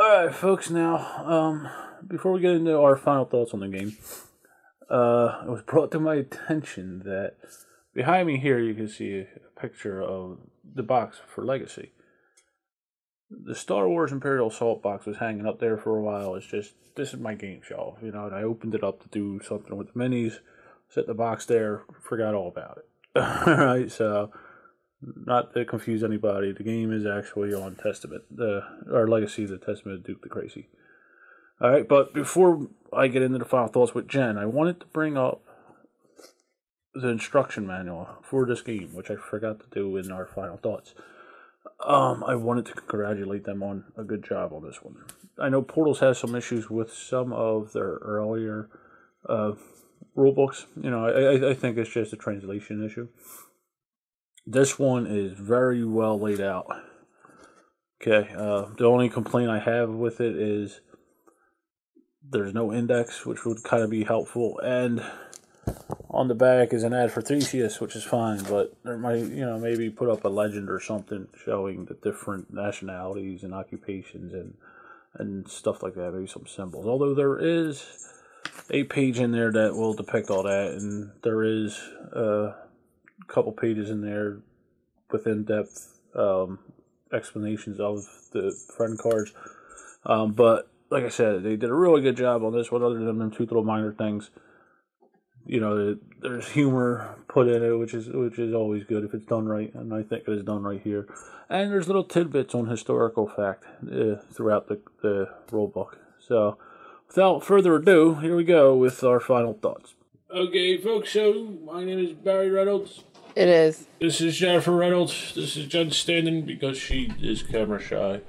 Alright, folks, now, before we get into our final thoughts on the game, it was brought to my attention that behind me here you can see a picture of the box for Legacy. The Star Wars Imperial Assault box was hanging up there for a while. It's just, this is my game shelf, you know, and I opened it up to do something with the minis, set the box there, forgot all about it. Alright, so, not to confuse anybody, the game is actually on Testament, or Legacy, the Testament of Duke the Crecy. Alright, but before I get into the final thoughts with Jen, I wanted to bring up the instruction manual for this game, which I forgot to do in our final thoughts. I wanted to congratulate them on a good job on this one. I know Portals has some issues with some of their earlier rule books. You know, I think it's just a translation issue. This one is very well laid out. Okay, the only complaint I have with it is there's no index, which would kind of be helpful, and on the back is an ad for Theseus, which is fine, but there might, you know, maybe put up a legend or something showing the different nationalities and occupations and stuff like that, maybe some symbols. Although there is a page in there that will depict all that, and there is couple pages in there with in-depth explanations of the friend cards. But like I said, they did a really good job on this one, other than them two little minor things. You know, there's humor put in it, which is always good if it's done right, and I think it is done right here. And there's little tidbits on historical fact throughout the rule book. So, without further ado, here we go with our final thoughts. Okay, folks, so my name is Barry Reynolds. It is. This is Jennifer Reynolds. This is Jen standing because she is camera shy.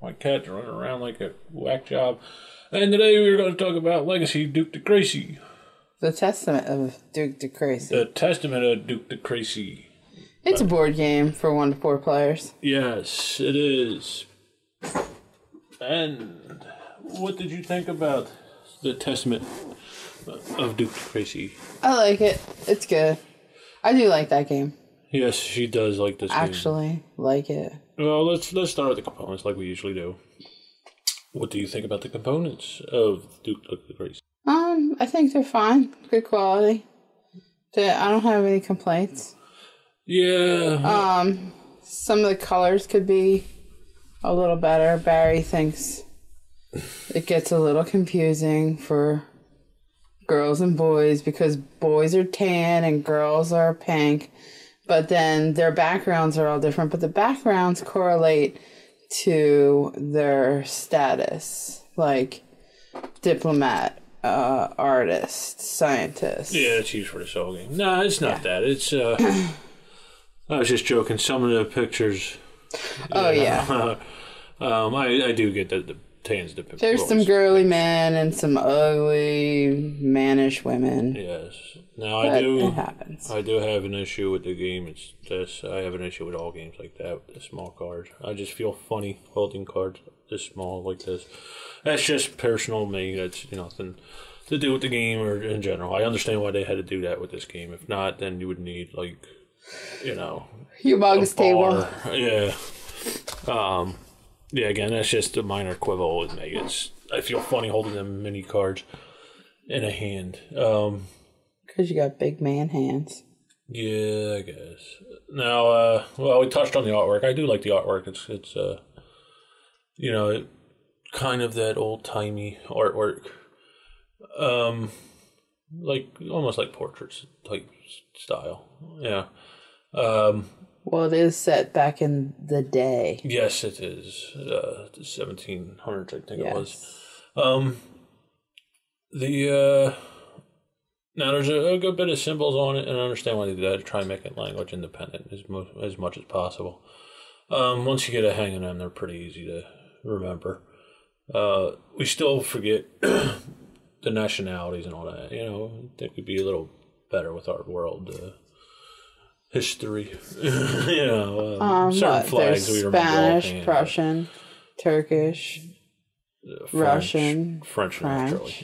My cat's running around like a whack job. And today we're going to talk about Legacy Duke de Crecy. The Testament of Duke de Crecy. The Testament of Duke de Crecy. It's a board game for 1 to 4 players. Yes, it is. And what did you think about the Testament of Duke de Crecy? I like it. It's good. I do like that game. Yes, she does like this game. Actually, like it. Well, let's start with the components like we usually do. What do you think about the components of Duke de Crecy? I think they're fine. Good quality. I don't have any complaints. Yeah. Some of the colors could be a little better. Barry thinks it gets a little confusing for girls and boys because boys are tan and girls are pink, but then their backgrounds are all different, but the backgrounds correlate to their status, like diplomat, artist, scientist. Yeah, it's used for the soul game. No, it's not that. It's I was just joking. Some of the pictures. Oh yeah. I do get that the tans depict. There's some girly men and some ugly mannish women. Yes. Now it happens. I do have an issue with the game. It's this. I have an issue with all games like that with the small cards. I just feel funny holding cards this small like this. That's just personal me. That's nothing to do with the game or in general. I understand why they had to do that with this game. If not, then you would need humongous table. Yeah. Yeah, again, that's just a minor quibble with me. I feel funny holding them mini cards in a hand. Because you got big man hands. Yeah, I guess. Now, well, we touched on the artwork. I do like the artwork. It's kind of that old-timey artwork. Like, almost like portraits type style. Yeah. Well, it is set back in the day. Yes, it is. The 1700s, I think it was. Now there's a good bit of symbols on it, and I understand why they did that, to try and make it language independent as much as possible. Once you get a hang of them, they're pretty easy to remember. We still forget the nationalities and all that. I think we'd be a little better with our world history. Certain flags we remember. Spanish, Prussian, Turkish, Russian, French, naturally.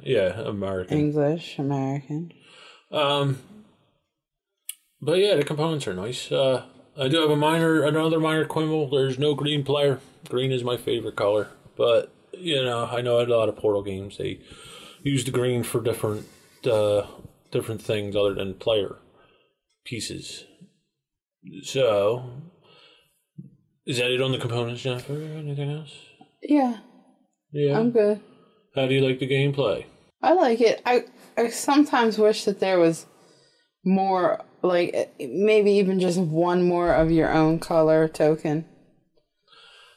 Yeah, American, English, American. But yeah, the components are nice. I do have another minor quibble. There's no green player. Green is my favorite color, but I know a lot of Portal games, they use the green for different things other than player pieces. So, is that it on the components, Jennifer? Anything else? Yeah. Yeah. I'm good. How do you like the gameplay? I like it. I sometimes wish that there was more, like, maybe even just one more of your own color token.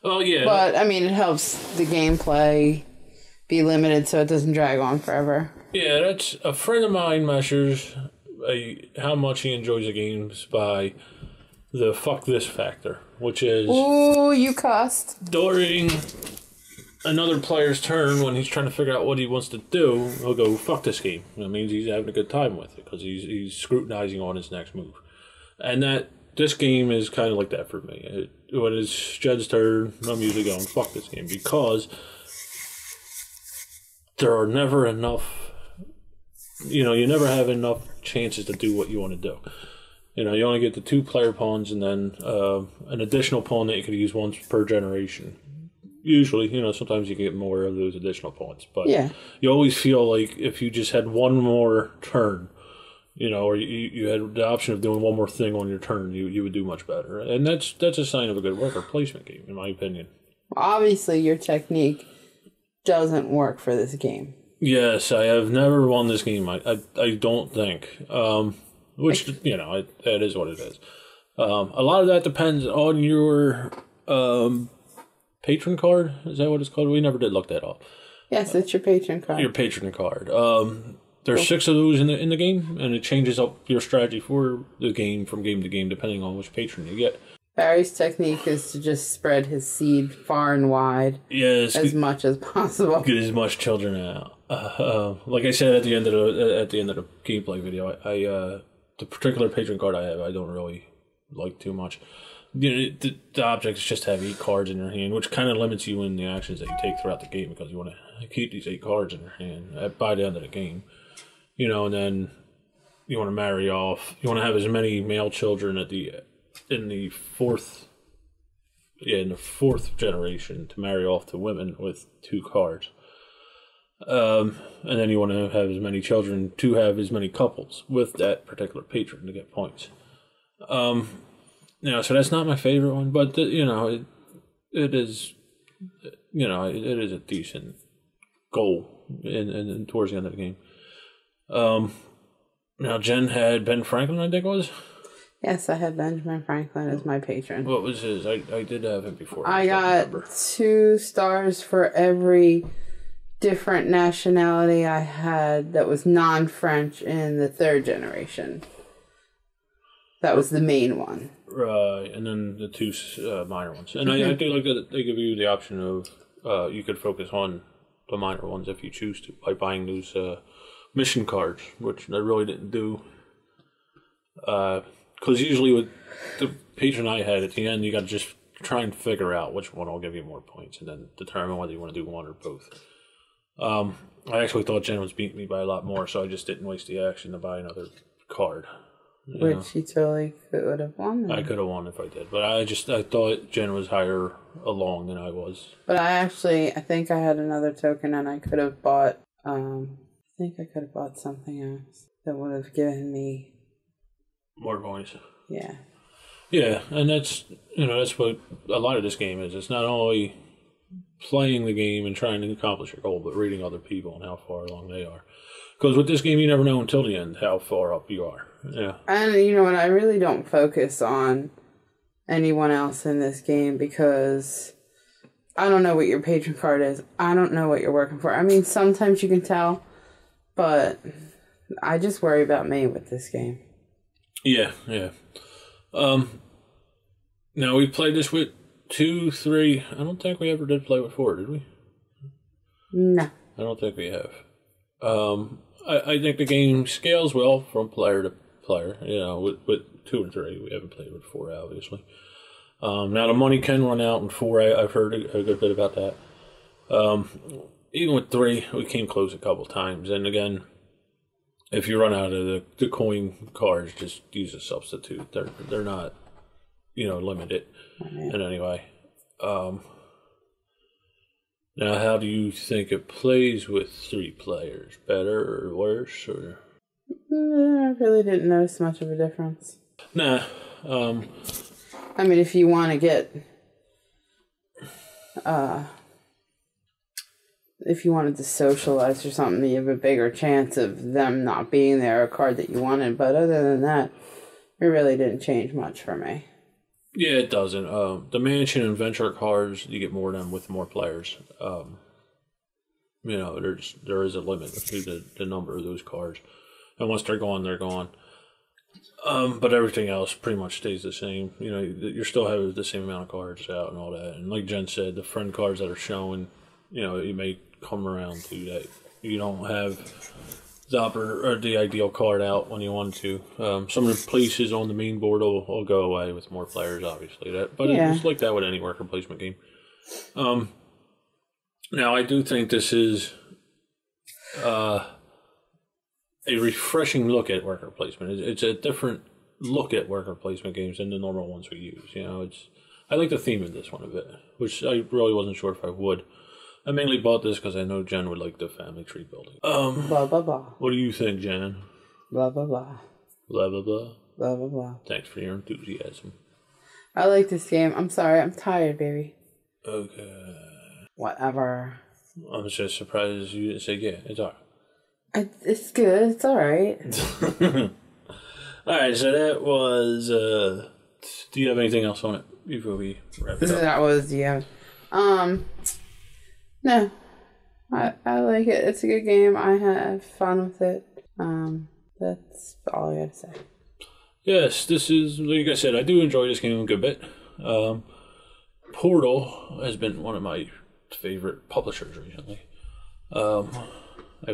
Oh, yeah. But, I mean, it helps the gameplay be limited so it doesn't drag on forever. Yeah, that's a friend of mine measures how much he enjoys the games by the fuck this factor, which is... Ooh, you cussed. During another player's turn, when he's trying to figure out what he wants to do, he'll go, fuck this game. That means he's having a good time with it, because he's scrutinizing on his next move. And this game is kind of like that for me. When it's Jed's turn, I'm usually going, fuck this game, because there are never enough... you never have enough chances to do what you want to do. You only get the 2 player pawns and then an additional pawn that you could use once per generation. Usually, sometimes you can get more of those additional pawns. But you always feel like if you just had one more turn, or you had the option of doing one more thing on your turn, you would do much better. And that's a sign of a good worker placement game, in my opinion. Obviously, your technique doesn't work for this game. Yes, I have never won this game. I don't think. Which, that is what it is. A lot of that depends on your patron card. Is that what it's called? We never did look that up. Yes, it's your patron card. Your patron card. There's 6 of those in the game, and it changes up your strategy for the game from game to game, depending on which patron you get. Barry's technique is to just spread his seed far and wide, as much as possible. Get as much children out. Like I said at the end of the gameplay video, the particular patron card I have, I don't really like too much. The objects just have 8 cards in your hand, which kind of limits you in the actions that you take throughout the game, because you want to keep these 8 cards in your hand by the end of the game. And then you want to marry off. You want to have as many male children in the fourth generation to marry off to women with 2 cards. And then you want to have as many children to have as many couples with that particular patron to get points. So that's not my favorite one, but it is, it is a decent goal in towards the end of the game. Now Jen had Ben Franklin, I think it was. Yes, I had Benjamin Franklin as my patron. What was his? I did have him before. I got 2 stars for every different nationality I had that was non-French in the 3rd generation. That was the main one. Right, and then the 2 minor ones. And I do like that they give you the option of you could focus on the minor ones if you choose to by buying those mission cards, which I really didn't do. Because usually with the patron I had at the end, you got to just try and figure out which one will give you more points and then determine whether you want to do one or both. I actually thought Jen was beating me by a lot more, so I just didn't waste the action to buy another card. Which you totally could have won. I could have won if I did, but I thought Jen was higher along than I was. But I think I had another token, and I could have bought. I think I could have bought something else that would have given me more points. Yeah. Yeah, and that's what a lot of this game is. It's not only playing the game and trying to accomplish your goal, but reading other people and how far along they are. Because with this game, you never know until the end how far up you are. Yeah. And you know what? I really don't focus on anyone else in this game because I don't know what your patron card is. I don't know what you're working for. I mean, sometimes you can tell, but I just worry about me with this game. Yeah. Now, we played this with 2, 3. I don't think we ever did play with 4, did we? No. I don't think we have. I think the game scales well from player to player. With 2 and 3, we haven't played with 4, obviously. Now, the money can run out in 4. I've heard a good bit about that. Even with 3, we came close a couple times. And again, if you run out of the coin cards, just use a substitute. They're not, limited in any way. Now, how do you think it plays with 3 players? Better or worse? Or I really didn't notice much of a difference. nah. I mean, if you want to get, if you wanted to socialize or something, you have a bigger chance of them not being there, a card that you wanted. But other than that, it really didn't change much for me. Yeah, it doesn't. The mansion and venture cards, you get more of them with more players. There is a limit to the number of those cards, and once they're gone, they're gone. But everything else pretty much stays the same. You still have the same amount of cards out and all that. And like Jen said, the friend cards that are showing, you may come around to that. You don't have the ideal card out when you want to. Some of the places on the main board will go away with more players, obviously. It's like that with any worker placement game. Now, I do think this is a refreshing look at worker placement. It's a different look at worker placement games than the normal ones we use. I like the theme of this one a bit, which I really wasn't sure if I would. I mainly bought this because I know Jen would like the family tree building. Blah, blah, blah. What do you think, Jen? Blah, blah, blah. Blah, blah, blah. Blah, blah, blah. Thanks for your enthusiasm. I like this game. I'm sorry. I'm tired, baby. Okay. Whatever. I'm just surprised you didn't say yeah. It's all right. It's good. It's all right. All right, so that was... do you have anything else on it before we wrap it up? That was, yeah. No. I like it. It's a good game. I have fun with it. That's all I gotta say. Yes, this is, like I said, I do enjoy this game a good bit. Portal has been one of my favorite publishers recently.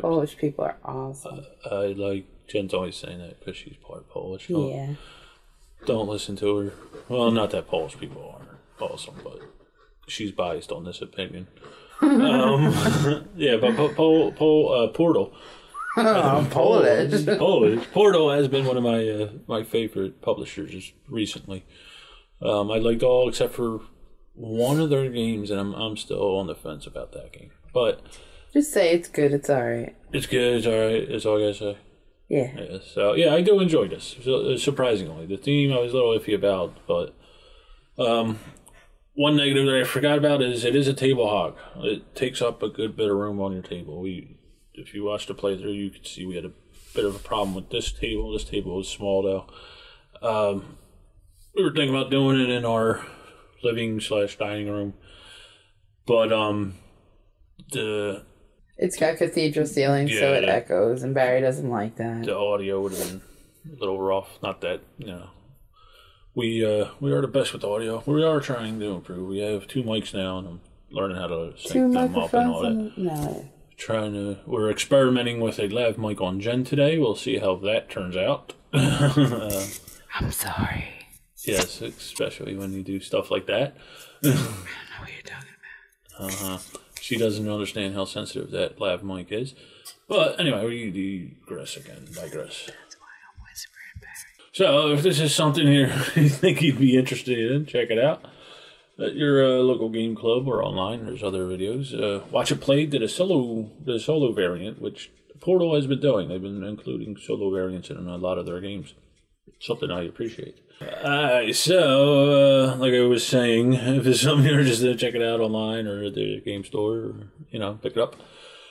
Polish people are awesome. I like Jen's always saying that because she's part Polish. Yeah. Don't listen to her. Well, not that Polish people are awesome, but she's biased on this opinion. Yeah, but Portal. Polish. Polish. Portal has been one of my favorite publishers recently. I liked all except for one of their games, and I'm still on the fence about that game. But just say it's good. It's all right. It's good. It's all right. That's all I gotta say. Yeah. So yeah, I do enjoy this. Surprisingly, the theme I was a little iffy about, but one negative that I forgot about is it is a table hog. It takes up a good bit of room on your table. If you watched the playthrough, you could see we had a bit of a problem with this table. This table was small though. We were thinking about doing it in our living/dining room, but it's got cathedral ceilings, so it echoes, and Barry doesn't like that. The audio would have been a little rough. Not that, we are the best with audio. We are trying to improve. We have 2 mics now, and I'm learning how to sync them up and all that. No. We're experimenting with a lav mic on Jen today. We'll see how that turns out. I'm sorry. Yes, especially when you do stuff like that. I don't know what you're talking about. She doesn't understand how sensitive that lav mic is. But anyway, we digress. That's why I'm whispering, Barry. So if this is something here you think you'd be interested in, check it out. At your local game club or online, there's other videos. Watch It Played did the solo variant, which Portal has been doing. They've been including solo variants in a lot of their games. Something I appreciate. Alright, so, like I was saying, if there's something you're interested in, check it out online or at the game store, or, pick it up.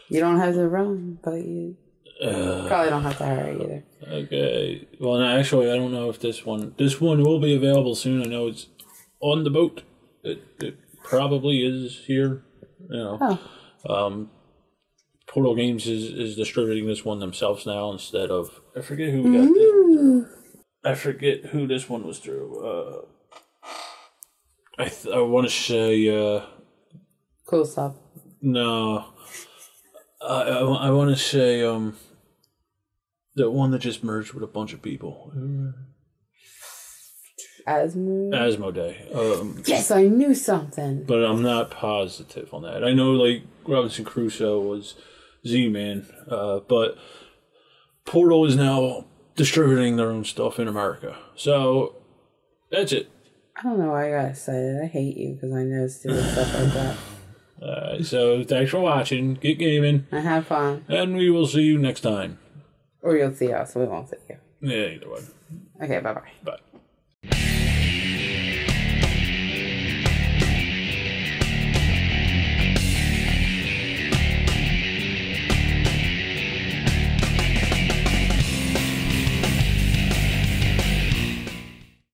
You don't have to run, but you probably don't have to hurry either. Okay. Well, no, actually, I don't know if this one will be available soon. I know it's on the boat. It probably is here, Portal Games is distributing this one themselves now instead of, I forget who we got this. I forget who this one was through. I want to say... Cool stuff. No. I want to say the one that just merged with a bunch of people. Asmodee. Yes, I knew something. But I'm not positive on that. I know, like, Robinson Crusoe was Z-Man, but Portal is now distributing their own stuff in America. So, that's it. I don't know why I got excited. I hate you because I know stupid stuff like that. Alright, so thanks for watching. Get gaming. And have fun. And we will see you next time. Or you'll see us. We won't see you. Yeah, either way. Okay, bye-bye. Bye.